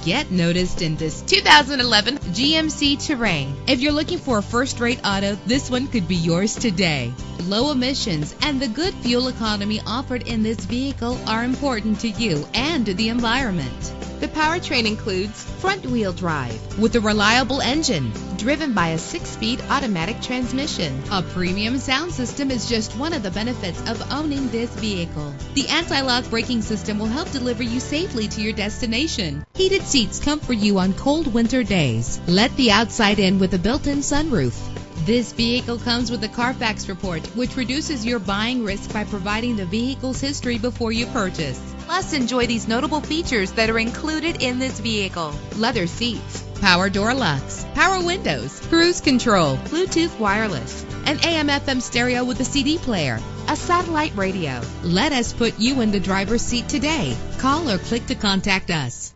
Get noticed in this 2011 GMC Terrain. If you're looking for a first-rate auto, this one could be yours today. Low emissions and the good fuel economy offered in this vehicle are important to you and to the environment. The powertrain includes front-wheel drive with a reliable engine driven by a 6-speed automatic transmission. A premium sound system is just one of the benefits of owning this vehicle. The anti-lock braking system will help deliver you safely to your destination. Heated seats comfort you on cold winter days. Let the outside in with a built-in sunroof. This vehicle comes with a Carfax report, which reduces your buying risk by providing the vehicle's history before you purchase. Plus, enjoy these notable features that are included in this vehicle: leather seats, power door locks, power windows, cruise control, Bluetooth wireless, an AM/FM stereo with a CD player, a satellite radio. Let us put you in the driver's seat today. Call or click to contact us.